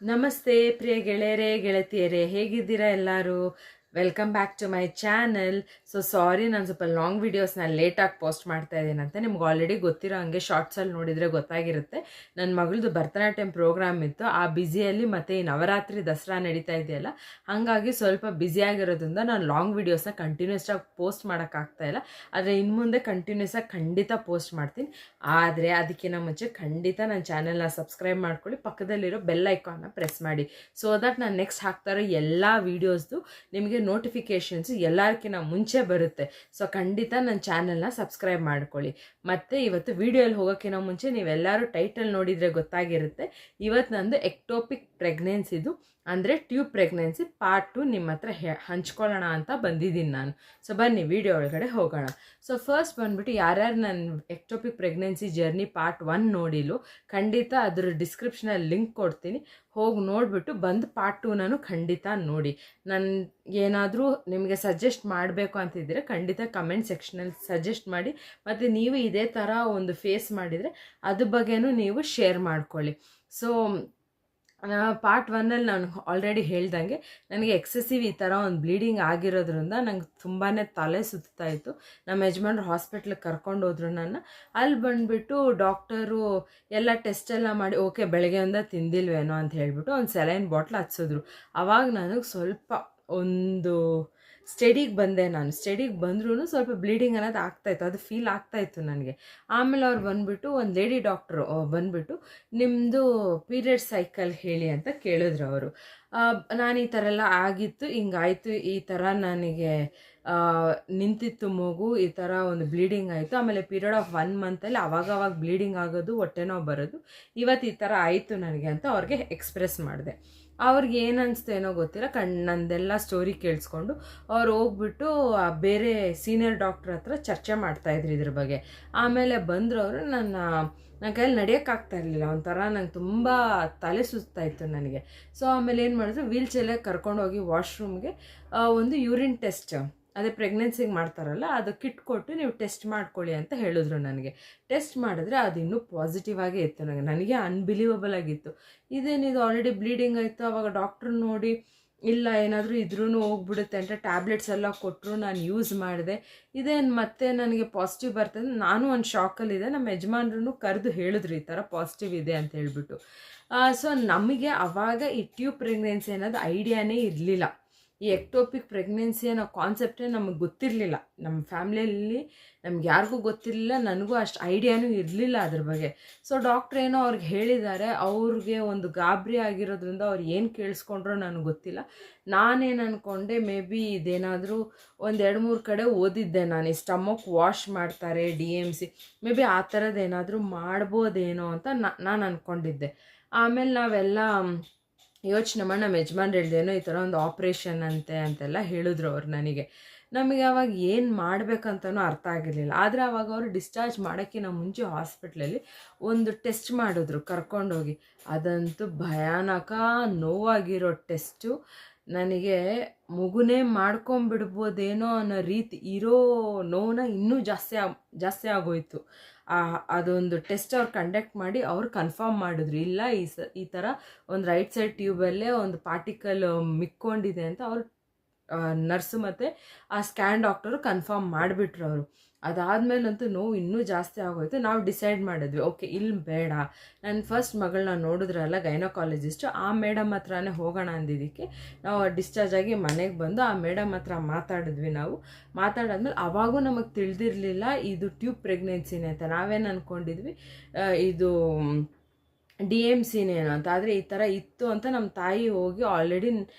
ನಮಸ್ತೆ ಪ್ರಿಯ ಗೆಳೆಯರೇ ಗೆಳತಿಯರೇ, ಹೇಗಿದ್ದೀರಾ ಎಲ್ಲರೂ? Welcome back to my channel. Sorry, ನಾನು ಸ್ವಲ್ಪ ಲಾಂಗ್ ವೀಡಿಯೋಸ್ನ ಲೇಟಾಗಿ ಪೋಸ್ಟ್ ಮಾಡ್ತಾ ಇದ್ದೀನಿ ಅಂತ ನಿಮ್ಗೆ ಆಲ್ರೆಡಿ ಗೊತ್ತಿರೋ ಹಂಗೆ ಶಾರ್ಟ್ಸಲ್ಲಿ ನೋಡಿದರೆ ಗೊತ್ತಾಗಿರುತ್ತೆ. ನನ್ನ ಮಗಳದು ಭರತನಾಟ್ಯಂ ಪ್ರೋಗ್ರಾಮ್ ಇತ್ತು. ಆ ಬ್ಯುಸಿಯಲ್ಲಿ ಮತ್ತು ಈ ನವರಾತ್ರಿ ದಸರಾ ನಡೀತಾ ಇದೆಯಲ್ಲ, ಹಾಗಾಗಿ ಸ್ವಲ್ಪ ಬ್ಯುಸಿಯಾಗಿರೋದ್ರಿಂದ ನಾನು ಲಾಂಗ್ ವೀಡಿಯೋಸ್ನ ಕಂಟಿನ್ಯೂಸ್ ಆಗಿ ಪೋಸ್ಟ್ ಮಾಡೋಕ್ಕಾಗ್ತಾಯಿಲ್ಲ. ಆದರೆ ಇನ್ನು ಮುಂದೆ ಕಂಟಿನ್ಯೂಸ್ ಆಗಿ ಖಂಡಿತ ಪೋಸ್ಟ್ ಮಾಡ್ತೀನಿ. ಆದರೆ ಅದಕ್ಕಿಂತ ಮುಂಚೆ ಖಂಡಿತ ನನ್ನ ಚಾನಲ್ನ ಸಬ್ಸ್ಕ್ರೈಬ್ ಮಾಡ್ಕೊಳ್ಳಿ, ಪಕ್ಕದಲ್ಲಿರೋ ಬೆಲ್ ಐಕಾನ್ನ ಪ್ರೆಸ್ ಮಾಡಿ. ಸೊ ದಟ್ ನಾನು ನೆಕ್ಸ್ಟ್ ಹಾಕ್ತಾ ಇರೋ ಎಲ್ಲ ವೀಡಿಯೋಸ್ದು ನಿಮಗೆ ನೋಟಿಫಿಕೇಷನ್ಸ್ ಎಲ್ಲರಿಗಿಂತ ಮುಂಚೆ ಬರುತ್ತೆ. ಸೊ ಖಂಡಿತ ನನ್ನ ಚಾನಲ್ನ ಸಬ್ಸ್ಕ್ರೈಬ್ ಮಾಡ್ಕೊಳ್ಳಿ. ಮತ್ತು ಇವತ್ತು ವೀಡಿಯೋಲ್ಲಿ ಹೋಗೋಕ್ಕಿಂತ ಮುಂಚೆ ನೀವೆಲ್ಲರೂ ಟೈಟಲ್ ನೋಡಿದರೆ ಗೊತ್ತಾಗಿರುತ್ತೆ. ಇವತ್ತು ನಂದು ಎಕ್ಟೋಪಿಕ್ ಪ್ರೆಗ್ನೆನ್ಸಿದು ಅಂದರೆ ಟ್ಯೂಬ್ ಪ್ರೆಗ್ನೆನ್ಸಿ ಪಾರ್ಟ್ 2 ನಿಮ್ಮ ಹತ್ರ ಹಂಚ್ಕೊಳ್ಳೋಣ ಅಂತ ಬಂದಿದ್ದೀನಿ ನಾನು. ಸೊ ಬನ್ನಿ ವಿಡಿಯೋ ಒಳಗಡೆ ಹೋಗೋಣ. ಸೊ ಫಸ್ಟ್ ಬಂದುಬಿಟ್ಟು ಯಾರ್ಯಾರು ನನ್ನ ಎಕ್ಟೋಪಿಕ್ ಪ್ರೆಗ್ನೆನ್ಸಿ ಜರ್ನಿ ಪಾರ್ಟ್ 1 ನೋಡಿಲು, ಖಂಡಿತ ಅದ್ರ ಡಿಸ್ಕ್ರಿಪ್ಷನಲ್ಲಿ ಲಿಂಕ್ ಕೊಡ್ತೀನಿ, ಹೋಗಿ ನೋಡಿಬಿಟ್ಟು ಬಂದು ಪಾರ್ಟ್ 2 ನಾನು ಖಂಡಿತ ನೋಡಿ. ನಾನು ಏನಾದರೂ ನಿಮಗೆ ಸಜೆಸ್ಟ್ ಮಾಡಬೇಕು ಅಂತಿದ್ದರೆ ಖಂಡಿತ ಕಮೆಂಟ್ ಸೆಕ್ಷನಲ್ಲಿ ಸಜೆಸ್ಟ್ ಮಾಡಿ. ಮತ್ತು ನೀವು ಇದೇ ಥರ ಒಂದು ಫೇಸ್ ಮಾಡಿದರೆ ಅದ್ರ ಬಗ್ಗೆನೂ ನೀವು ಶೇರ್ ಮಾಡ್ಕೊಳ್ಳಿ. ಸೊ ಪಾರ್ಟ್ 1ಅಲ್ಲಿ ನಾನು ಆಲ್ರೆಡಿ ಹೇಳ್ದಂಗೆ ನನಗೆ ಎಕ್ಸೆಸಿವ್ ಈ ಥರ ಒಂದು ಬ್ಲೀಡಿಂಗ್ ಆಗಿರೋದ್ರಿಂದ ನಂಗೆ ತುಂಬಾ ತಲೆ ಸುತ್ತಾ ಇತ್ತು. ನಮ್ಮ ಯಜಮಾನ್ರು ಹಾಸ್ಪಿಟ್ಲಿಗೆ ಕರ್ಕೊಂಡು ಹೋದ್ರು ನನ್ನ. ಅಲ್ಲಿ ಬಂದುಬಿಟ್ಟು ಡಾಕ್ಟರು ಎಲ್ಲ ಟೆಸ್ಟೆಲ್ಲ ಮಾಡಿ ಓಕೆ ಬೆಳಗ್ಗೆಯಿಂದ ತಿಂದಿಲ್ವೇನೋ ಅಂತ ಹೇಳಿಬಿಟ್ಟು ಒಂದು ಸೆಲೈನ್ ಬಾಟ್ಲ್ ಹಚ್ಸಿದ್ರು. ಆವಾಗ ನನಗೆ ಸ್ವಲ್ಪ ಒಂದು ಸ್ಟಡಿಗೆ ಬಂದೆ. ನಾನು ಸ್ಟಡಿಗೆ ಬಂದ್ರೂ ಸ್ವಲ್ಪ ಬ್ಲೀಡಿಂಗ್ ಅನ್ನೋದು ಆಗ್ತಾಯಿತ್ತು, ಅದು ಫೀಲ್ ಆಗ್ತಾಯಿತ್ತು ನನಗೆ. ಆಮೇಲೆ ಅವ್ರು ಬಂದುಬಿಟ್ಟು ಒಂದು ಲೇಡಿ ಡಾಕ್ಟ್ರು ಬಂದುಬಿಟ್ಟು ನಿಮ್ಮದು ಪೀರಿಯಡ್ ಸೈಕಲ್ ಹೇಳಿ ಅಂತ ಕೇಳಿದ್ರು ಅವರು. ನಾನು ಈ ಥರ ಎಲ್ಲ ಆಗಿತ್ತು, ಹಿಂಗಾಯಿತು, ಈ ಥರ ನನಗೆ ನಿಂತಿತ್ತು ಮಗು, ಈ ಥರ ಒಂದು ಬ್ಲೀಡಿಂಗ್ ಆಯಿತು, ಆಮೇಲೆ ಪೀರಿಯಡ್ ಆಫ್ 1 ಮಂತಲ್ಲಿ ಅವಾಗವಾಗ ಬ್ಲೀಡಿಂಗ್ ಆಗೋದು, ಹೊಟ್ಟೆನೋ ಬರೋದು, ಇವತ್ತು ಈ ಥರ ಆಯಿತು ನನಗೆ ಅಂತ ಅವ್ರಿಗೆ ಎಕ್ಸ್ಪ್ರೆಸ್ ಮಾಡಿದೆ. ಅವ್ರಿಗೆ ಏನು ಅನಿಸ್ತು ಏನೋ ಗೊತ್ತಿಲ್ಲ, ನಂದೆಲ್ಲ ಸ್ಟೋರಿ ಕೇಳಿಸ್ಕೊಂಡು ಅವ್ರು ಹೋಗ್ಬಿಟ್ಟು ಬೇರೆ ಸೀನಿಯರ್ ಡಾಕ್ಟ್ರ್ ಹತ್ರ ಚರ್ಚೆ ಮಾಡ್ತಾಯಿದ್ರು ಇದ್ರ ಬಗ್ಗೆ. ಆಮೇಲೆ ಬಂದರು ಅವರು. ನನ್ನ ಕೈಯಲ್ಲಿ ನಡೆಯೋಕ್ಕಾಗ್ತಾ ಇರಲಿಲ್ಲ, ಒಂಥರ ನಂಗೆ ತುಂಬ ತಲೆ ಸುಸ್ತಾಯಿತ್ತು ನನಗೆ. ಸೊ ಆಮೇಲೆ ಏನು ಮಾಡಿದ್ರು, ವೀಲ್ ಚೇರ್ಗೆ ಕರ್ಕೊಂಡೋಗಿ ವಾಶ್ರೂಮ್ಗೆ ಒಂದು ಯೂರಿನ್ ಟೆಸ್ಟ್, ಅದೇ ಪ್ರೆಗ್ನೆನ್ಸಿಗೆ ಮಾಡ್ತಾರಲ್ಲ, ಅದು ಕಿಟ್ ಕೊಟ್ಟು ನೀವು ಟೆಸ್ಟ್ ಮಾಡ್ಕೊಳ್ಳಿ ಅಂತ ಹೇಳಿದ್ರು ನನಗೆ. ಟೆಸ್ಟ್ ಮಾಡಿದ್ರೆ ಅದು ಇನ್ನೂ ಪಾಸಿಟಿವ್ ಆಗೇ ಇತ್ತು. ನನಗೆ ಅನ್ಬಿಲೀವಬಲ್ ಆಗಿತ್ತು. ಇದೇನಿದು ಆಲ್ರೆಡಿ ಬ್ಲೀಡಿಂಗ್ ಆಯಿತು. ಆವಾಗ ಡಾಕ್ಟ್ರು ನೋಡಿ ಇಲ್ಲ ಏನಾದರೂ ಇದ್ರೂ ಹೋಗ್ಬಿಡುತ್ತೆ ಅಂತ ಟ್ಯಾಬ್ಲೆಟ್ಸ್ ಎಲ್ಲ ಕೊಟ್ಟರು, ನಾನು ಯೂಸ್ ಮಾಡಿದೆ. ಇದೇನು ಮತ್ತೆ ನನಗೆ ಪಾಸಿಟಿವ್ ಬರ್ತದೆ. ನಾನು ಒಂದು ಶಾಕಲ್ಲಿದೆ. ನಮ್ಮ ಯಜಮಾನ್ರೂ ಕರೆದು ಹೇಳಿದ್ರು ಈ ಥರ ಪಾಸಿಟಿವ್ ಇದೆ ಅಂತ ಹೇಳ್ಬಿಟ್ಟು. ಸೊ ನಮಗೆ ಆವಾಗ ಈ ಟ್ಯೂಬ್ ಪ್ರೆಗ್ನೆನ್ಸಿ ಅನ್ನೋದು ಐಡಿಯಾನೇ ಇರಲಿಲ್ಲ. ಈ ಎಕ್ಟೋಪಿಕ್ ಪ್ರೆಗ್ನೆನ್ಸಿ ಅನ್ನೋ ಕಾನ್ಸೆಪ್ಟೇ ನಮಗೆ ಗೊತ್ತಿರಲಿಲ್ಲ. ನಮ್ಮ ಫ್ಯಾಮ್ಲಿಯಲ್ಲಿ ನಮ್ಗೆ ಯಾರಿಗೂ ಗೊತ್ತಿರಲಿಲ್ಲ, ನನಗೂ ಅಷ್ಟು ಐಡಿಯಾನೂ ಇರಲಿಲ್ಲ ಅದ್ರ ಬಗ್ಗೆ. ಸೊ ಡಾಕ್ಟ್ರ್ ಏನೋ ಅವ್ರಿಗೆ ಹೇಳಿದ್ದಾರೆ, ಅವ್ರಿಗೆ ಒಂದು ಗಾಬರಿ ಆಗಿರೋದ್ರಿಂದ ಅವ್ರು ಏನು ಕೇಳಿಸ್ಕೊಂಡ್ರೋ ನನಗೆ ಗೊತ್ತಿಲ್ಲ. ನಾನೇನು ಅಂದ್ಕೊಂಡೆ, ಮೇ ಬಿ ಇದೇನಾದರೂ ಒಂದು 2-3 ಕಡೆ ಓದಿದ್ದೆ ನಾನು, ಈ ಸ್ಟಮಕ್ ವಾಶ್ ಮಾಡ್ತಾರೆ DMC, ಮೇ ಬಿ ಆ ಥರದ್ದು ಏನಾದರೂ ಮಾಡ್ಬೋದೇನೋ ಅಂತ ನಾನು ಅಂದ್ಕೊಂಡಿದ್ದೆ. ಆಮೇಲೆ ನಾವೆಲ್ಲ ಯೋಚನೆ ಮಾಡಿ ನಮ್ಮ ಯಜಮಾನ್ರು ಹೇಳ್ದೇನೋ ಈ ಥರ ಒಂದು ಆಪ್ರೇಷನ್ ಅಂತೆಲ್ಲ ಹೇಳಿದ್ರು ಅವ್ರು ನನಗೆ. ನಮಗೆ ಅವಾಗ ಏನು ಮಾಡಬೇಕಂತನೂ ಅರ್ಥ ಆಗಿರಲಿಲ್ಲ. ಆದರೆ ಅವಾಗ ಅವರು ಡಿಸ್ಚಾರ್ಜ್ ಮಾಡೋಕ್ಕಿಂತ ಮುಂಚೆ ಹಾಸ್ಪಿಟ್ಲಲ್ಲಿ ಒಂದು ಟೆಸ್ಟ್ ಮಾಡಿದ್ರು ಕರ್ಕೊಂಡೋಗಿ. ಅದಂತೂ ಭಯಾನಕ ನೋವಾಗಿರೋ ಟೆಸ್ಟು. ನನಗೆ ಮಗುನೇ ಮಾಡ್ಕೊಂಬಿಡ್ಬೋದೇನೋ ಅನ್ನೋ ರೀತಿ ಇರೋ ನೋವನ್ನ ಇನ್ನೂ ಜಾಸ್ತಿ ಆಗೋಯಿತು. ಅದೊಂದು ಟೆಸ್ಟ್ ಅವ್ರು ಕಂಡಕ್ಟ್ ಮಾಡಿ ಅವ್ರು ಕನ್ಫರ್ಮ್ ಮಾಡಿದ್ರು, ಇಲ್ಲ ಈ ಥರ ಒಂದು ರೈಟ್ ಸೈಡ್ ಟ್ಯೂಬಲ್ಲೇ ಒಂದು ಪಾರ್ಟಿಕಲ್ ಮಿಕ್ಕೊಂಡಿದೆ ಅಂತ ಅವ್ರು ನರ್ಸು ಮತ್ತು ಆ ಸ್ಕ್ಯಾನ್ ಡಾಕ್ಟರು ಕನ್ಫರ್ಮ್ ಮಾಡಿಬಿಟ್ರು ಅವರು. ಅದಾದಮೇಲಂತೂ ನೋವು ಇನ್ನೂ ಜಾಸ್ತಿ ಆಗೋಯ್ತು. ನಾವು ಡಿಸೈಡ್ ಮಾಡಿದ್ವಿ, ಓಕೆ ಇಲ್ಲಿ ಬೇಡ. ನನ್ನ ಫಸ್ಟ್ ಮಗಳನ್ನ ನೋಡಿದ್ರಲ್ಲ ಗೈನಕಾಲಜಿಸ್ಟು, ಆ ಮೇಡಮ್ ಹತ್ರನೇ ಹೋಗೋಣ ಅಂದಿದ್ದಕ್ಕೆ ನಾವು ಡಿಸ್ಚಾರ್ಜ್ ಆಗಿ ಮನೆಗೆ ಬಂದು ಆ ಮೇಡಮ್ ಹತ್ರ ಮಾತಾಡಿದ್ವಿ. ನಾವು ಮಾತಾಡಾದ್ಮೇಲೆ ಅವಾಗೂ ನಮಗೆ ತಿಳಿದಿರಲಿಲ್ಲ ಇದು ಟ್ಯೂಬ್ ಪ್ರೆಗ್ನೆನ್ಸಿನೇ ಅಂತ. ನಾವೇನು ಅಂದ್ಕೊಂಡಿದ್ವಿ ಇದು DMCನೇನು ಅಂತ. ಆದರೆ ಈ ಥರ ಇತ್ತು ಅಂತ ನಮ್ಮ ತಾಯಿ ಹೋಗಿ ಆಲ್ರೆಡಿ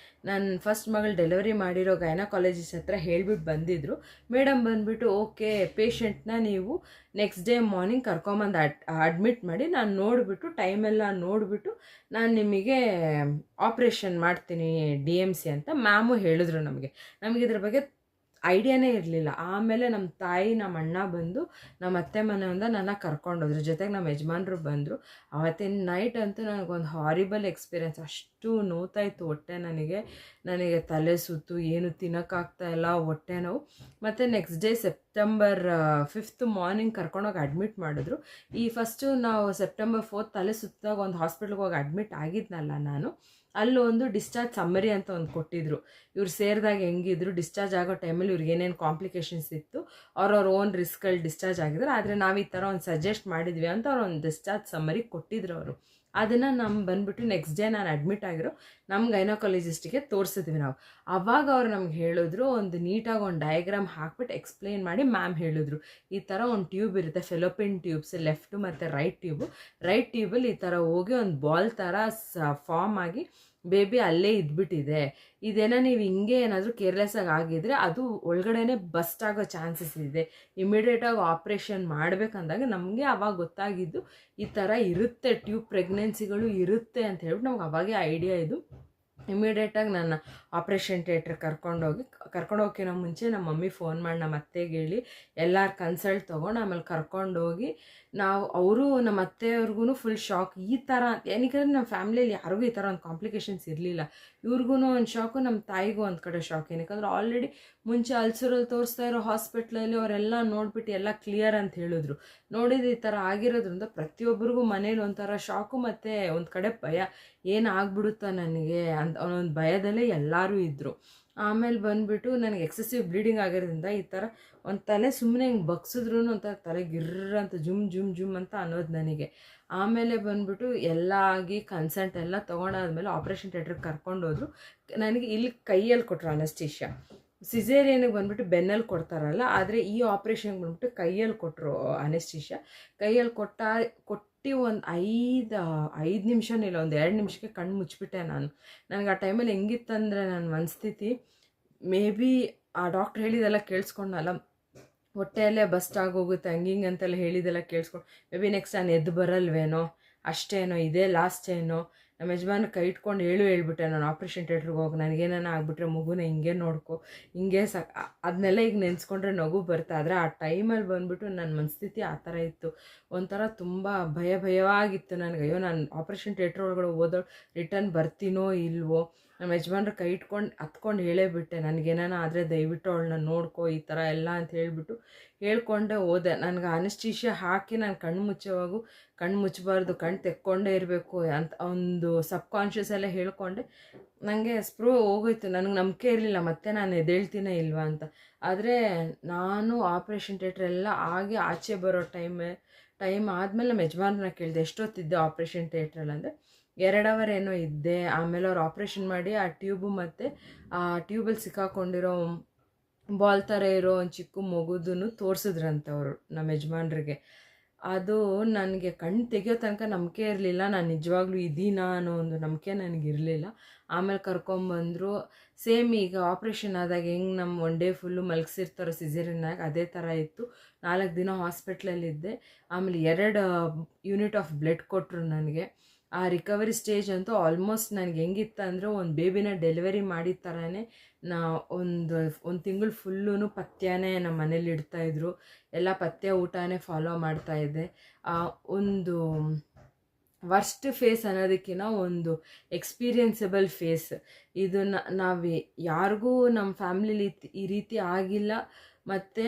ನನ್ನ ಫಸ್ಟ್ ಮಗಳು ಡೆಲಿವರಿ ಮಾಡಿರೋ ಗೈನಕಾಲಜಿಸ್ಟ್ ಹತ್ರ ಹೇಳಿಬಿಟ್ಟು ಬಂದಿದ್ದರು. ಮೇಡಮ್ ಬಂದುಬಿಟ್ಟು ಓಕೆ ಪೇಷಂಟ್ನ ನೀವು ನೆಕ್ಸ್ಟ್ ಡೇ ಮಾರ್ನಿಂಗ್ ಕರ್ಕೊಂಬಂದು ಅಡ್ಮಿಟ್ ಮಾಡಿ, ನಾನು ನೋಡಿಬಿಟ್ಟು ಟೈಮೆಲ್ಲ ನೋಡಿಬಿಟ್ಟು ನಾನು ನಿಮಗೆ ಆಪ್ರೇಷನ್ ಮಾಡ್ತೀನಿ DMC ಅಂತ ಮ್ಯಾಮು ಹೇಳಿದ್ರು ನಮಗೆ. ನಮಗಿದ್ರ ಬಗ್ಗೆ ಐಡಿಯಾನೇ ಇರಲಿಲ್ಲ. ಆಮೇಲೆ ನಮ್ಮ ತಾಯಿ ನಮ್ಮ ಅಣ್ಣ ಬಂದು ನಮ್ಮ ಅತ್ತೆ ಮನೆಯಿಂದ ನನ್ನ ಕರ್ಕೊಂಡೋದ್ರು, ಜೊತೆಗೆ ನಮ್ಮ ಯಜಮಾನ್ರು ಬಂದರು. ಆವತ್ತಿನ ನೈಟ್ ಅಂತೂ ನನಗೊಂದು ಹಾರಿಬಲ್ ಎಕ್ಸ್ಪೀರಿಯೆನ್ಸ್. ಅಷ್ಟು ನೋವ್ತಾಯಿತ್ತು ಹೊಟ್ಟೆ ನನಗೆ ತಲೆ ಸುತ್ತು, ಏನು ತಿನ್ನೋಕ್ಕಾಗ್ತಾಯಿಲ್ಲ, ಹೊಟ್ಟೆ ನೋವು. ಮತ್ತು next day September 5th morning ಕರ್ಕೊಂಡೋಗಿ ಅಡ್ಮಿಟ್ ಮಾಡಿದ್ರು. ಈ ಫಸ್ಟು ನಾವು ಸೆಪ್ಟೆಂಬರ್ 4th ತಲೆ ಸುತ್ತಾಗ ಒಂದು ಹಾಸ್ಪಿಟ್ಲ್ಗೆ ಹೋಗಿ ಅಡ್ಮಿಟ್ ಆಗಿದ್ನಲ್ಲ ನಾನು, ಅಲ್ಲೂ ಒಂದು ಡಿಸ್ಚಾರ್ಜ್ ಸಮ್ಮರಿ ಅಂತ ಒಂದು ಕೊಟ್ಟಿದ್ರು. ಇವ್ರು ಸೇರಿದಾಗ ಹೆಂಗಿದ್ರು, ಡಿಸ್ಚಾರ್ಜ್ ಆಗೋ ಟೈಮಲ್ಲಿ ಇವ್ರಿಗೆ ಏನೇನು ಕಾಂಪ್ಲಿಕೇಶನ್ಸ್ ಇತ್ತು, ಅವ್ರ ಓನ್ ರಿಸ್ಕಲ್ಲಿ ಡಿಸ್ಚಾರ್ಜ್ ಆಗಿದ್ರು. ಆದರೆ ನಾವು ಈ ಥರ ಒಂದು ಸಜೆಸ್ಟ್ ಮಾಡಿದ್ವಿ ಅಂತ ಅವ್ರು ಒಂದು ಡಿಸ್ಚಾರ್ಜ್ ಸಮ್ಮರಿ ಕೊಟ್ಟಿದ್ರು ಅವರು. ಅದನ್ನು ಬಂದುಬಿಟ್ಟು ನೆಕ್ಸ್ಟ್ ಡೇ ನಾನು ಅಡ್ಮಿಟ್ ಆಗಿರೋ ನಮ್ಮ ಗೈನಕಾಲಜಿಸ್ಟಿಗೆ ತೋರಿಸಿದ್ವಿ ನಾವು. ಆವಾಗ ಅವ್ರು ನಮ್ಗೆ ಹೇಳಿದ್ರು, ಒಂದು ನೀಟಾಗಿ ಒಂದು ಡಯಾಗ್ರಾಮ್ ಹಾಕ್ಬಿಟ್ಟು ಎಕ್ಸ್ಪ್ಲೇನ್ ಮಾಡಿ ಮ್ಯಾಮ್ ಹೇಳಿದ್ರು, ಈ ಥರ ಒಂದು ಟ್ಯೂಬ್ ಇರುತ್ತೆ, ಫೆಲೋಪಿನ್ ಟ್ಯೂಬ್ಸ್, ಲೆಫ್ಟ್ ಮತ್ತು ರೈಟ್ ಟ್ಯೂಬಲ್ಲಿ ಈ ಥರ ಹೋಗಿ ಒಂದು ಬಾಲ್ ಥರ ಫಾರ್ಮ್ ಆಗಿ ಬೇಬಿ ಅಲ್ಲೇ ಇದ್ಬಿಟ್ಟಿದೆ. ಇದೇನೋ ನೀವು ಹಿಂಗೆ ಏನಾದರೂ ಕೇರ್ಲೆಸ್ಸಾಗಿ ಆಗಿದ್ರೆ ಅದು ಒಳಗಡೆನೆ ಬಸ್ಟ್ ಆಗೋ ಚಾನ್ಸಸ್ ಇದೆ, ಇಮಿಡಿಯೇಟಾಗಿ ಆಪ್ರೇಷನ್ ಮಾಡಬೇಕಂದಾಗ ನಮಗೆ ಅವಾಗ ಗೊತ್ತಾಗಿದ್ದು ಈ ಥರ ಇರುತ್ತೆ, ಟ್ಯೂಬ್ ಪ್ರೆಗ್ನೆನ್ಸಿಗಳು ಇರುತ್ತೆ ಅಂತ ಹೇಳ್ಬಿಟ್ಟು ನಮ್ಗೆ ಅವಾಗೇ ಐಡಿಯಾ ಇದು. ಇಮಿಡಿಯೇಟಾಗಿ ನನ್ನ ಆಪ್ರೇಷನ್ ಥಿಯೇಟ್ರ್ ಕರ್ಕೊಂಡೋಗಿನೋ ಮುಂಚೆ ನಮ್ಮ ಮಮ್ಮಿ ಫೋನ್ ಮಾಡಿ ನಮ್ಮ ಅತ್ತೆಗೆ ಹೇಳಿ ಎಲ್ಲರ ಕನ್ಸಲ್ಟ್ ತೊಗೊಂಡು ಆಮೇಲೆ ಕರ್ಕೊಂಡೋಗಿ ಅವರು ನಮ್ಮ ಅತ್ತೆಯವ್ರಿಗೂ ಫುಲ್ ಶಾಕ್. ಈ ಥರ ಏನಕ್ಕೆ ನಮ್ಮ ಫ್ಯಾಮಿಲಿಯಲ್ಲಿ ಯಾರಿಗೂ ಈ ಥರ ಒಂದು ಕಾಂಪ್ಲಿಕೇಶನ್ಸ್ ಇರಲಿಲ್ಲ. ಇವ್ರಿಗೂ ಒಂದು ಶಾಕು, ನಮ್ಮ ತಾಯಿಗೂ ಒಂದು ಕಡೆ ಶಾಕ್. ಏನಕ್ಕೆ ಆಲ್ರೆಡಿ ಮುಂಚೆ ಅಲ್ಸೂರಲ್ಲಿ ತೋರಿಸ್ತಾ ಇರೋ ಹಾಸ್ಪಿಟ್ಲಲ್ಲಿ ಅವರೆಲ್ಲ ನೋಡಿಬಿಟ್ಟು ಎಲ್ಲ ಕ್ಲಿಯರ್ ಅಂತ ಹೇಳಿದ್ರು. ನೋಡಿದ್ರೆ ಈ ಥರ ಆಗಿರೋದ್ರಿಂದ ಪ್ರತಿಯೊಬ್ಬರಿಗೂ ಮನೇಲಿ ಒಂಥರ ಶಾಕು ಮತ್ತು ಒಂದು ಕಡೆ ಭಯ, ಏನಾಗ್ಬಿಡುತ್ತಾ ನನಗೆ ಅಂತ ಒಂದು ಭಯದಲ್ಲೇ ಎಲ್ಲರೂ ಇದ್ದರು. ಆಮೇಲೆ ಬಂದುಬಿಟ್ಟು ನನಗೆ ಎಕ್ಸೆಸಿವ್ ಬ್ಲೀಡಿಂಗ್ ಆಗಿರೋದ್ರಿಂದ ಈ ಥರ ಒಂದು ತಲೆ ಸುಮ್ಮನೆ ಹಿಂಗೆ ಬಗ್ಸಿದ್ರೂ ಒಂಥರ ತಲೆ ಗಿರ್ರ ಅಂತ ಜುಮ್ ಅಂತ ಅನ್ನೋದು ನನಗೆ. ಆಮೇಲೆ ಬಂದುಬಿಟ್ಟು ಎಲ್ಲ ಆಗಿ ಕನ್ಸಲ್ಟ್ ಎಲ್ಲ ತೊಗೊಂಡಾದ್ಮೇಲೆ ಆಪ್ರೇಷನ್ ಥಿಯೇಟ್ರಿಗೆ ಕರ್ಕೊಂಡೋದ್ರು. ನನಗೆ ಇಲ್ಲಿ ಕೈಯಲ್ಲಿ ಕೊಟ್ಟರು ಅನಸ್ಟೀಷಿಯಾ. ಸಿಸೇರಿಯನಿಗೆ ಬಂದುಬಿಟ್ಟು ಬೆನ್ನಲ್ಲಿ ಕೊಡ್ತಾರಲ್ಲ, ಆದರೆ ಈ ಆಪ್ರೇಷನ್ಗೆ ಬಂದುಬಿಟ್ಟು ಕೈಯಲ್ಲಿ ಕೊಟ್ಟರು ಅನಸ್ಟೀಷಿಯಾ. ಕೈಯಲ್ಲಿ ಕೊಟ್ಟು ಒಂದು 5 ನಿಮಿಷನೂ ಇಲ್ಲ, ಒಂದು 2 ನಿಮಿಷಕ್ಕೆ ಕಣ್ಣು ಮುಚ್ಚಿಬಿಟ್ಟೆ ನಾನು. ನನಗೆ ಆ ಟೈಮಲ್ಲಿ ಹೆಂಗಿತ್ತಂದರೆ ನನ್ನ ಮನಸ್ಥಿತಿ, ಮೇ ಬಿ ಆ ಡಾಕ್ಟ್ರ್ ಹೇಳಿದೆಲ್ಲ ಕೇಳಿಸ್ಕೊಂಡಲ್ಲ, ಹೊಟ್ಟೆಯಲ್ಲೇ ಬಸ್ಟ್ ಆಗೋಗುತ್ತೆ ಹಂಗಿಂಗೆ ಅಂತೆಲ್ಲ ಹೇಳಿದೆಲ್ಲ ಕೇಳಿಸ್ಕೊಂಡು ಮೇ ಬಿ ನೆಕ್ಸ್ಟ್ ನಾನು ಎದ್ದು ಬರಲ್ವೇನೋ, ಅಷ್ಟೇನೋ, ಇದೇ ಲಾಸ್ಟ್ ಏನೋ. ನಮ್ಮ ಯಜಮಾನ ಕೈ ಇಟ್ಕೊಂಡು ಹೇಳ್ಬಿಟ್ಟೆ ನಾನು ಆಪ್ರೇಷನ್ ಥಿಯೇಟ್ರಿಗೆ ಹೋಗಿ ನನಗೇನ ಆಗ್ಬಿಟ್ರೆ ಮಗುನ ಹಿಂಗೆ ನೋಡ್ಕೊ, ಹಿಂಗೆ ಅದನ್ನೆಲ್ಲ ಈಗ ನೆನೆಸ್ಕೊಂಡ್ರೆ ನಗು ಬರುತ್ತೆ. ಆದರೆ ಆ ಟೈಮಲ್ಲಿ ಬಂದುಬಿಟ್ಟು ನನ್ನ ಮನಸ್ಥಿತಿ ಆ ಥರ ಇತ್ತು, ಒಂಥರ ತುಂಬ ಭಯವಾಗಿತ್ತು ನನಗೆ. ಅಯ್ಯೋ ನಾನು ಆಪ್ರೇಷನ್ ಥಿಯೇಟ್ರ್ ಒಳಗಡೆ ಹೋದೋ ರಿಟರ್ನ್ ಬರ್ತೀನೋ ಇಲ್ವೋ. ನಮ್ಮ ಯಜಮಾನ್ರ ಕೈ ಇಟ್ಕೊಂಡು ಹತ್ಕೊಂಡು ಹೇಳೇಬಿಟ್ಟೆ, ನನಗೇನಾನ ಆದರೆ ದಯವಿಟ್ಟು ಅವಳನ್ನ ನೋಡ್ಕೊ ಈ ಥರ ಎಲ್ಲ ಅಂತ ಹೇಳಿಬಿಟ್ಟು ಹೇಳ್ಕೊಂಡೆ ಹೋದೆ. ನನಗೆ ಅನಸ್ಟೀಷಿಯಾ ಹಾಕಿ ನಾನು ಕಣ್ಣು ಮುಚ್ಚೋವಾಗೂ ಕಣ್ಣು ಮುಚ್ಚಬಾರ್ದು, ಕಣ್ಣು ತೆಕ್ಕೊಂಡೇ ಇರಬೇಕು ಅಂತ ಒಂದು ಸಬ್ಕಾನ್ಷಿಯಸಲ್ಲೇ ಹೇಳ್ಕೊಂಡೆ. ನನಗೆ ಸ್ಪ್ರೂ ಹೋಗೋಯ್ತು, ನನಗೆ ನಂಬಿಕೆ ಇರಲಿಲ್ಲ ಮತ್ತೆ ನಾನು ಎದ್ದೇಳ್ತೀನೇ ಇಲ್ವಾ ಅಂತ. ಆದರೆ ನಾನು ಆಪ್ರೇಷನ್ ಥಿಯೇಟ್ರ್ ಎಲ್ಲ ಆಗಿ ಆಚೆ ಬರೋ ಟೈಮ್ ಆದಮೇಲೆ ನಮ್ಮ ಯಜಮಾನ್ರನ್ನ ಕೇಳಿದೆ, ಎಷ್ಟೊತ್ತಿದ್ದೆ ಆಪ್ರೇಷನ್ ಥಿಯೇಟ್ರಲ್ಲಿ ಅಂದರೆ 2 ಅವರ್ ಏನೋ ಇದ್ದೆ. ಆಮೇಲೆ ಅವ್ರು ಆಪ್ರೇಷನ್ ಮಾಡಿ ಆ ಟ್ಯೂಬು ಮತ್ತು ಆ ಟ್ಯೂಬಲ್ಲಿ ಸಿಕ್ಕಾಕೊಂಡಿರೋ ಬಾಲ್ ಥರ ಇರೋ ಒಂದು ಚಿಕ್ಕ ಮಗುದನ್ನು ತೋರಿಸಿದ್ರಂತೆ ಅವರು ನಮ್ಮ ಯಜಮಾನ್ರಿಗೆ. ಅದು ನನಗೆ ಕಣ್ಣು ತೆಗಿಯೋ ತನಕ ನಂಬಿಕೆ ಇರಲಿಲ್ಲ, ನಾನು ನಿಜವಾಗ್ಲೂ ಇದೀನಾ ಅನ್ನೋ ಒಂದು ನಂಬಿಕೆ ನನಗಿರಲಿಲ್ಲ. ಆಮೇಲೆ ಕರ್ಕೊಂಬಂದರು. ಸೇಮ್ ಈಗ ಆಪ್ರೇಷನ್ ಆದಾಗ ಹೆಂಗೆ ನಮ್ಮ 1 ಡೇ ಫುಲ್ಲು ಮಲಗಿಸಿರ್ತಾರೋ ಸಿಸೇರಿಯನ್ನಾಗಿ, ಅದೇ ಥರ ಇತ್ತು. 4 ದಿನ ಹಾಸ್ಪಿಟ್ಲಲ್ಲಿದ್ದೆ. ಆಮೇಲೆ 2 ಯೂನಿಟ್ ಆಫ್ ಬ್ಲಡ್ ಕೊಟ್ಟರು ನನಗೆ. ಆ ರಿಕವರಿ ಸ್ಟೇಜ್ ಅಂತೂ ಆಲ್ಮೋಸ್ಟ್ ನನಗೆ ಹೆಂಗಿತ್ತು ಅಂದರೆ ಒಂದು ಬೇಬಿನ ಡೆಲಿವರಿ ಮಾಡಿದ ಥರನೇ. ಒಂದು ತಿಂಗಳು ಫುಲ್ಲೂ ಪಥ್ಯನೇ ನಮ್ಮ ಮನೇಲಿ ಇಡ್ತಾಯಿದ್ರು, ಎಲ್ಲ ಪಥ್ಯ ಊಟನೇ ಫಾಲೋ ಮಾಡ್ತಾಯಿದ್ದೆ. ಒಂದು ವರ್ಸ್ಟ್ ಫೇಸ್ ಅನ್ನೋದಕ್ಕಿಂತ ಒಂದು ಎಕ್ಸ್ಪೀರಿಯನ್ಸಬಲ್ ಫೇಸ್ ಇದು. ನಾವು ಯಾರಿಗೂ ನಮ್ಮ ಫ್ಯಾಮ್ಲಿಲಿ ಈ ರೀತಿ ಆಗಿಲ್ಲ. ಮತ್ತು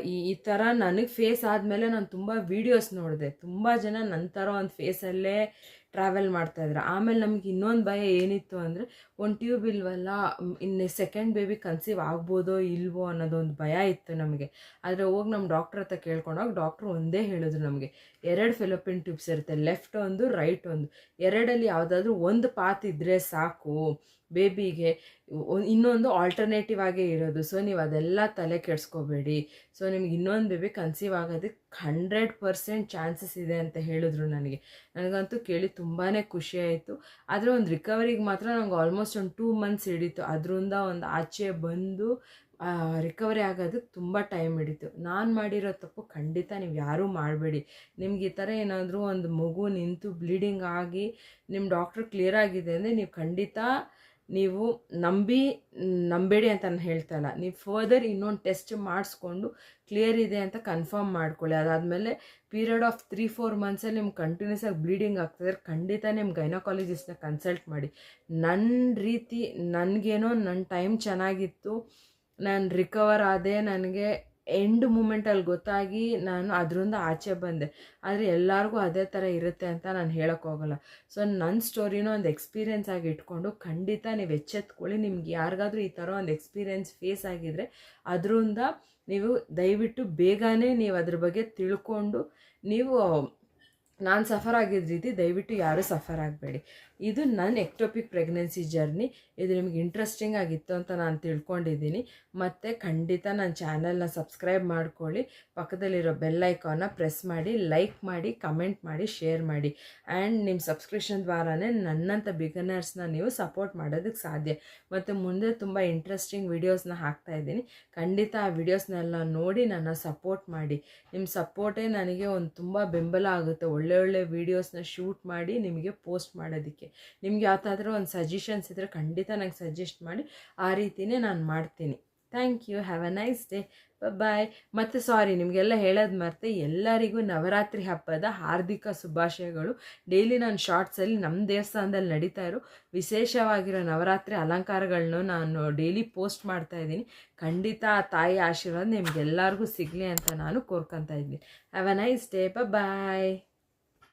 ಈ ಥರ ನನಗೆ ಫೇಸ್ ಆದಮೇಲೆ ನಾನು ತುಂಬ ವೀಡಿಯೋಸ್ ನೋಡಿದೆ, ತುಂಬ ಜನ ನನ್ನ ಥರ ಒಂದು ಫೇಸಲ್ಲೇ ಟ್ರಾವೆಲ್ ಮಾಡ್ತಾಯಿದ್ರು. ಆಮೇಲೆ ನಮ್ಗೆ ಇನ್ನೊಂದು ಭಯ ಏನಿತ್ತು ಅಂದರೆ, ಒಂದು ಟ್ಯೂಬ್ ಇಲ್ವಲ್ಲ, ಇನ್ನು ಸೆಕೆಂಡ್ ಬೇಬಿ ಕನ್ಸೀವ್ ಆಗ್ಬೋದೋ ಇಲ್ವೋ ಅನ್ನೋದೊಂದು ಭಯ ಇತ್ತು ನಮಗೆ. ಆದರೆ ಹೋಗಿ ನಮ್ಮ ಡಾಕ್ಟ್ರ್ ಹತ್ರ ಕೇಳ್ಕೊಂಡಾಗ ಡಾಕ್ಟ್ರು ಒಂದೇ ಹೇಳಿದ್ರು ನಮಗೆ, 2 ಫೆಲೋಪಿನ್ ಟ್ಯೂಬ್ಸ್ ಇರುತ್ತೆ, ಲೆಫ್ಟ್ ಒಂದು ರೈಟ್ ಒಂದು, 2ರಲ್ಲಿ ಯಾವುದಾದ್ರೂ ಒಂದು ಪಾತ್ ಇದ್ದರೆ ಸಾಕು ಬೇಬಿಗೆ, ಇನ್ನೊಂದು ಆಲ್ಟರ್ನೇಟಿವ್ ಆಗೇ ಇರೋದು. ಸೊ ನೀವು ಅದೆಲ್ಲ ತಲೆ ಕೆಡಿಸ್ಕೋಬೇಡಿ, ಸೊ ನಿಮ್ಗೆ ಇನ್ನೊಂದು ಬೇಬಿ ಕನ್ಸೀವ್ ಆಗೋದಕ್ಕೆ 100% ಚಾನ್ಸಸ್ ಇದೆ ಅಂತ ಹೇಳಿದ್ರು ನನಗೆ. ನನಗಂತೂ ಕೇಳಿ ತುಂಬಾ ಖುಷಿ ಆಯಿತು. ಆದರೆ ಒಂದು ರಿಕವರಿಗೆ ಮಾತ್ರ ನಂಗೆ ಆಲ್ಮೋಸ್ಟ್ ಒಂದು 2 ಮಂತ್ಸ್ ಹಿಡಿತು. ಅದರಿಂದ ಒಂದು ಆಚೆ ಬಂದು ರಿಕವರಿ ಆಗೋದಕ್ಕೆ ತುಂಬ ಟೈಮ್ ಹಿಡಿತು. ನಾನು ಮಾಡಿರೋ ತಪ್ಪು ಖಂಡಿತ ನೀವು ಯಾರೂ ಮಾಡಬೇಡಿ. ನಿಮ್ಗೆ ಈ ಥರ ಏನಾದರೂ ಒಂದು ಮಗು ನಿಂತು ಬ್ಲೀಡಿಂಗ್ ಆಗಿ ನಿಮ್ಮ ಡಾಕ್ಟ್ರ್ ಕ್ಲಿಯರ್ ಆಗಿದೆ ಅಂದರೆ ನೀವು ಖಂಡಿತ ನೀವು ನಂಬೇಡಿ ಅಂತ ನಾನು ಹೇಳ್ತಾ ಇಲ್ಲ. ನೀವು ಫರ್ದರ್ ಇನ್ನೊಂದು ಟೆಸ್ಟ್ ಮಾಡಿಸ್ಕೊಂಡು ಕ್ಲಿಯರ್ ಇದೆ ಅಂತ ಕನ್ಫರ್ಮ್ ಮಾಡ್ಕೊಳ್ಳಿ. ಅದಾದಮೇಲೆ ಪೀರಿಯಡ್ ಆಫ್ 3-4 ಮಂತ್ಸಲ್ಲಿ ನಿಮ್ಗೆ ಕಂಟಿನ್ಯೂಸ್ ಆಗಿ ಬ್ಲೀಡಿಂಗ್ ಆಗ್ತದೆ, ಖಂಡಿತ ನಿಮ್ಮ ಗೈನಕಾಲಜಿಸ್ಟ್ನ ಕನ್ಸಲ್ಟ್ ಮಾಡಿ. ನನಗೇನೋ ನನ್ನ ಟೈಮ್ ಚೆನ್ನಾಗಿತ್ತು, ನಾನು ರಿಕವರ್ ಆದೆ, ನನಗೆ ಎಂಡ್ ಮೂಮೆಂಟಲ್ಲಿ ಗೊತ್ತಾಗಿ ನಾನು ಅದರಿಂದ ಆಚೆ ಬಂದೆ. ಆದರೆ ಎಲ್ಲರಿಗೂ ಅದೇ ಥರ ಇರುತ್ತೆ ಅಂತ ನಾನು ಹೇಳೋಕ್ಕೋಗಲ್ಲ. ಸೊ ನನ್ನ ಸ್ಟೋರಿನೂ ಒಂದು ಎಕ್ಸ್ಪೀರಿಯೆನ್ಸ್ ಆಗಿ ಇಟ್ಕೊಂಡು ಖಂಡಿತ ನೀವು ಎಚ್ಚೆತ್ಕೊಳ್ಳಿ. ನಿಮ್ಗೆ ಯಾರಿಗಾದ್ರೂ ಈ ಥರ ಒಂದು ಎಕ್ಸ್ಪೀರಿಯೆನ್ಸ್ ಫೇಸ್ ಆಗಿದ್ರೆ ಅದರಿಂದ ನೀವು ದಯವಿಟ್ಟು ಬೇಗನೆ ನೀವು ಅದ್ರ ಬಗ್ಗೆ ತಿಳ್ಕೊಂಡು ನೀವು ನಾನು ಸಫರ್ ಆಗಿದ್ದ ರೀತಿ ದಯವಿಟ್ಟು ಯಾರೂ ಸಫರ್ ಆಗಬೇಡಿ. ಇದು ನನ್ನ ಎಕ್ಟೋಪಿಕ್ ಪ್ರೆಗ್ನೆನ್ಸಿ ಜರ್ನಿ. ಇದು ನಿಮ್ಗೆ ಇಂಟ್ರೆಸ್ಟಿಂಗ್ ಆಗಿತ್ತು ಅಂತ ನಾನು ತಿಳ್ಕೊಂಡಿದ್ದೀನಿ. ಮತ್ತು ಖಂಡಿತ ನನ್ನ ಚಾನಲ್ನ ಸಬ್ಸ್ಕ್ರೈಬ್ ಮಾಡ್ಕೊಳ್ಳಿ, ಪಕ್ಕದಲ್ಲಿರೋ ಬೆಲ್ ಐಕಾನ್ನ ಪ್ರೆಸ್ ಮಾಡಿ, ಲೈಕ್ ಮಾಡಿ, ಕಮೆಂಟ್ ಮಾಡಿ, ಶೇರ್ ಮಾಡಿ. ಆ್ಯಂಡ್ ನಿಮ್ಮ ಸಬ್ಸ್ಕ್ರಿಪ್ಷನ್ ದ್ವಾರಾನೇ ನನ್ನಂಥ ಬಿಗನರ್ಸ್ನ ನೀವು ಸಪೋರ್ಟ್ ಮಾಡೋದಕ್ಕೆ ಸಾಧ್ಯ. ಮತ್ತು ಮುಂದೆ ತುಂಬ ಇಂಟ್ರೆಸ್ಟಿಂಗ್ ವೀಡಿಯೋಸ್ನ ಹಾಕ್ತಾಯಿದ್ದೀನಿ. ಖಂಡಿತ ಆ ವಿಡಿಯೋಸ್ನೆಲ್ಲ ನೋಡಿ ನನ್ನ ಸಪೋರ್ಟ್ ಮಾಡಿ. ನಿಮ್ಮ ಸಪೋರ್ಟೇ ನನಗೆ ಒಂದು ತುಂಬ ಬೆಂಬಲ ಆಗುತ್ತೆ ಒಳ್ಳೆ ವೀಡಿಯೋಸ್ನ ಶೂಟ್ ಮಾಡಿ ನಿಮಗೆ ಪೋಸ್ಟ್ ಮಾಡೋದಕ್ಕೆ. ನಿಮ್ಗೆ ಯಾವುದಾದ್ರೂ ಒಂದು ಸಜೆಷನ್ಸ್ ಇದ್ದರೆ ಖಂಡಿತ ನಂಗೆ ಸಜೆಸ್ಟ್ ಮಾಡಿ, ಆ ರೀತಿಯೇ ನಾನು ಮಾಡ್ತೀನಿ. Thank you. Have a nice day. Bye. ಮತ್ತು ಸಾರಿ, ನಿಮಗೆಲ್ಲ ಹೇಳೋದು ಮರೆತೆ, ಎಲ್ಲರಿಗೂ ನವರಾತ್ರಿ ಹಬ್ಬದ ಹಾರ್ದಿಕ ಶುಭಾಶಯಗಳು. ಡೈಲಿ ನಾನು ಶಾರ್ಟ್ಸಲ್ಲಿ ನಮ್ಮ ದೇವಸ್ಥಾನದಲ್ಲಿ ನಡೀತಾ ಇರೋ ವಿಶೇಷವಾಗಿರೋ ನವರಾತ್ರಿ ಅಲಂಕಾರಗಳನ್ನೂ ನಾನು ಡೈಲಿ ಪೋಸ್ಟ್ ಮಾಡ್ತಾಯಿದ್ದೀನಿ. ಖಂಡಿತ ಆ ತಾಯಿ ಆಶೀರ್ವಾದ ನಿಮಗೆಲ್ಲರಿಗೂ ಸಿಗಲಿ ಅಂತ ನಾನು ಕೋರ್ಕೊತಾ ಇದ್ದೀನಿ. Have a nice day. Bye.